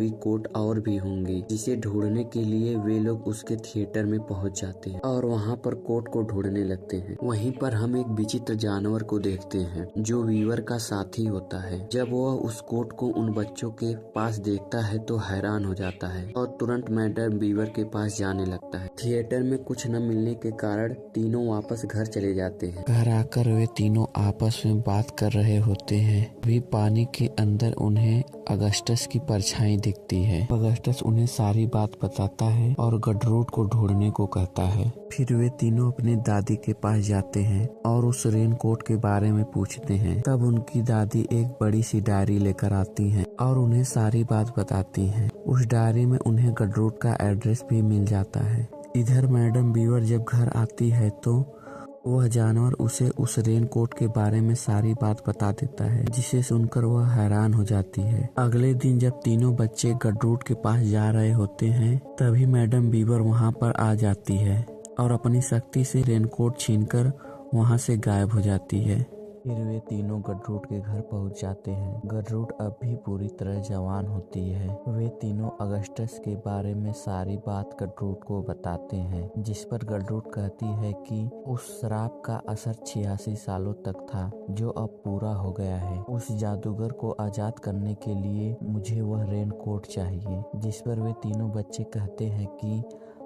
भी कोट और भी होंगी, जिसे ढूंढने के लिए वे लोग उसके थिएटर में पहुंच जाते हैं और वहां पर कोट को ढूंढने लगते हैं। वहीं पर हम एक विचित्र जानवर को देखते हैं जो वीवर का साथी होता है। जब वह उस कोट को उन बच्चों के पास देखता है तो हैरान हो जाता है और तुरंत मैडम वीवर के पास जाने लगता है। थिएटर में कुछ न मिलने के कारण तीनों वापस घर चले जाते हैं। घर आकर वे तीनों आपस में बात कर रहे होते हैं। भी पानी के अंदर उन्हें अगस्टस की परछाई दिखती है। अगस्टस उन्हें सारी बात बताता है और गडरूट को ढूंढने को कहता है। फिर वे तीनों अपनी दादी के पास जाते हैं और उस रेनकोट के बारे में पूछते हैं। तब उनकी दादी एक बड़ी सी डायरी लेकर आती हैं और उन्हें सारी बात बताती हैं। उस डायरी में उन्हें गडरूट का एड्रेस भी मिल जाता है। इधर मैडम वीवर जब घर आती है तो वह जानवर उसे उस रेनकोट के बारे में सारी बात बता देता है, जिसे सुनकर वह हैरान हो जाती है। अगले दिन जब तीनों बच्चे गडरूट के पास जा रहे होते हैं तभी मैडम वीवर वहां पर आ जाती है और अपनी शक्ति से रेनकोट छीनकर वहां से गायब हो जाती है। फिर वे तीनों गडरूट के घर पहुंच जाते हैं। गडरूट अब भी पूरी तरह जवान होती है। वे तीनों अगस्टस के बारे में सारी बात गडरूट को बताते हैं, जिस पर गडरूट कहती है कि उस श्राप का असर 86 सालों तक था जो अब पूरा हो गया है। उस जादूगर को आजाद करने के लिए मुझे वह रेनकोट चाहिए। जिस पर वे तीनों बच्चे कहते हैं कि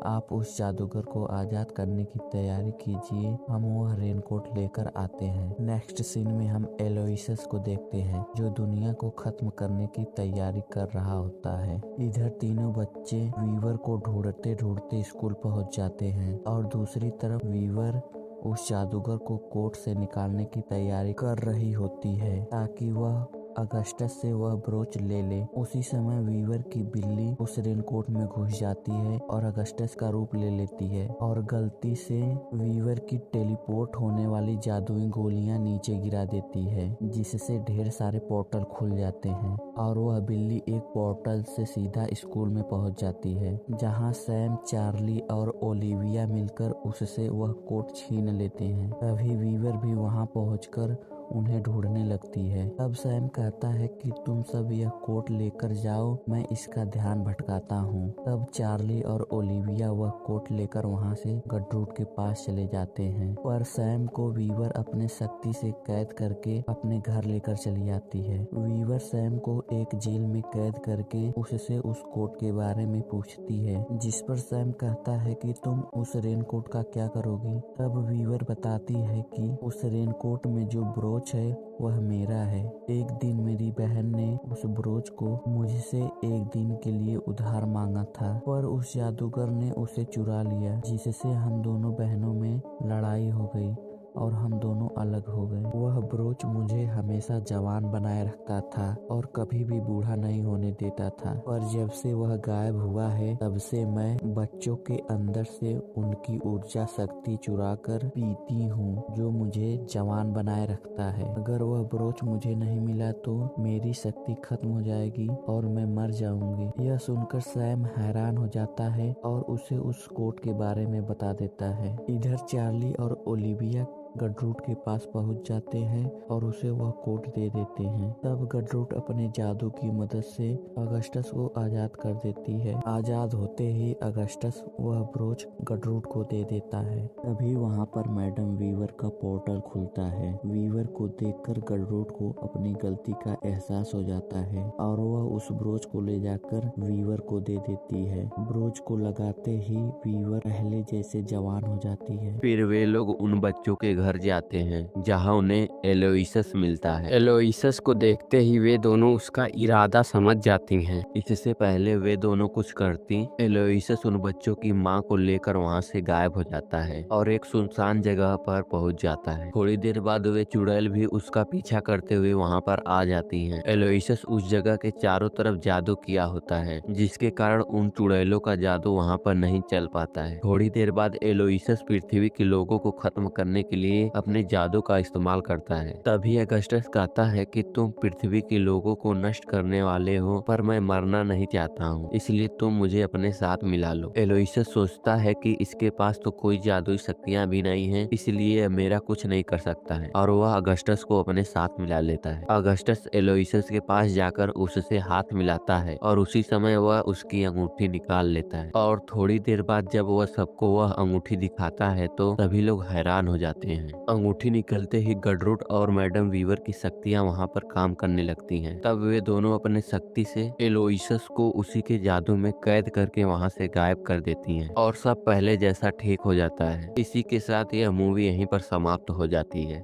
आप उस जादूगर को आजाद करने की तैयारी कीजिए, हम वह रेनकोट लेकर आते हैं। नेक्स्ट सीन में हम एलोइसस को देखते हैं जो दुनिया को खत्म करने की तैयारी कर रहा होता है। इधर तीनों बच्चे वीवर को ढूंढते ढूंढते स्कूल पहुंच जाते हैं और दूसरी तरफ वीवर उस जादूगर को कोट से निकालने की तैयारी कर रही होती है ताकि वह अगस्टस से वह ब्रोच ले ले। उसी समय वीवर की बिल्ली उस रेनकोट में घुस जाती है और अगस्टस का रूप ले लेती है और गलती से वीवर की टेलीपोर्ट होने वाली जादुई गोलियां नीचे गिरा देती है, जिससे ढेर सारे पोर्टल खुल जाते हैं और वह बिल्ली एक पोर्टल से सीधा स्कूल में पहुंच जाती है, जहां सैम, चार्ली और ओलिविया मिलकर उससे वह कोट छीन लेते हैं। तभी वीवर भी वहां पहुंचकर उन्हें ढूंढने लगती है। तब सैम कहता है कि तुम सब यह कोट लेकर जाओ, मैं इसका ध्यान भटकाता हूँ। तब चार्ली और ओलिविया वह कोट लेकर वहाँ से गडरूट के पास चले जाते हैं, पर सैम को वीवर अपने शक्ति से कैद करके अपने घर लेकर चली जाती है। वीवर सैम को एक जेल में कैद करके उससे उस कोट के बारे में पूछती है, जिस पर सैम कहता है कि तुम उस रेनकोट का क्या करोगी। तब वीवर बताती है कि उस रेनकोट में जो ब्रोच है वह मेरा है। एक दिन मेरी बहन ने उस ब्रोच को मुझसे एक दिन के लिए उधार मांगा था, पर उस जादूगर ने उसे चुरा लिया, जिससे हम दोनों बहनों में लड़ाई हो गई और हम दोनों अलग हो गए। वह ब्रोच मुझे हमेशा जवान बनाए रखता था और कभी भी बूढ़ा नहीं होने देता था, पर जब से वह गायब हुआ है तब से मैं बच्चों के अंदर से उनकी ऊर्जा शक्ति चुराकर पीती हूँ, जो मुझे जवान बनाए रखता है। अगर वह ब्रोच मुझे नहीं मिला तो मेरी शक्ति खत्म हो जाएगी और मैं मर जाऊंगी। यह सुनकर सैम हैरान हो जाता है और उसे उस कोट के बारे में बता देता है। इधर चार्ली और ओलिविया गडरूट के पास पहुंच जाते हैं और उसे वह कोट दे देते हैं। तब गडरूट अपने जादू की मदद से अगस्टस को आजाद कर देती है। आजाद होते ही अगस्टस वह ब्रोच गडरूट को दे देता है। तभी वहां पर मैडम वीवर का पोर्टल खुलता है। वीवर को देखकर गडरूट को अपनी गलती का एहसास हो जाता है और वह उस ब्रोच को ले जाकर वीवर को दे देती है। ब्रोच को लगाते ही वीवर पहले जैसे जवान हो जाती है। फिर वे लोग उन बच्चों के घर जाते हैं जहां उन्हें एलोइसस मिलता है। एलोइसस को देखते ही वे दोनों उसका इरादा समझ जाती हैं। इससे पहले वे दोनों कुछ करती, एलोइसस उन बच्चों की मां को लेकर वहां से गायब हो जाता है और एक सुनसान जगह पर पहुंच जाता है। थोड़ी देर बाद वे चुड़ैल भी उसका पीछा करते हुए वहां पर आ जाती हैं। एलोइसस उस जगह के चारों तरफ जादू किया होता है, जिसके कारण उन चुड़ैलों का जादू वहां पर नहीं चल पाता है। थोड़ी देर बाद एलोइसस पृथ्वी के लोगों को खत्म करने के लिए लिए अपने जादू का इस्तेमाल करता है। तभी अगस्टस कहता है कि तुम पृथ्वी के लोगों को नष्ट करने वाले हो, पर मैं मरना नहीं चाहता हूँ, इसलिए तुम मुझे अपने साथ मिला लो। एलोइसस सोचता है कि इसके पास तो कोई जादुई शक्तियाँ भी नहीं है, इसलिए मेरा कुछ नहीं कर सकता है, और वह अगस्टस को अपने साथ मिला लेता है। अगस्टस एलोइसस के पास जाकर उससे हाथ मिलाता है और उसी समय वह उसकी अंगूठी निकाल लेता है, और थोड़ी देर बाद जब वह सबको वह अंगूठी दिखाता है तो सभी लोग हैरान हो जाते हैं। अंगूठी निकलते ही गडरूट और मैडम वीवर की शक्तियाँ वहाँ पर काम करने लगती हैं। तब वे दोनों अपने शक्ति से एलोइसस को उसी के जादू में कैद करके वहाँ से गायब कर देती हैं, और सब पहले जैसा ठीक हो जाता है। इसी के साथ यह मूवी यहीं पर समाप्त हो जाती है।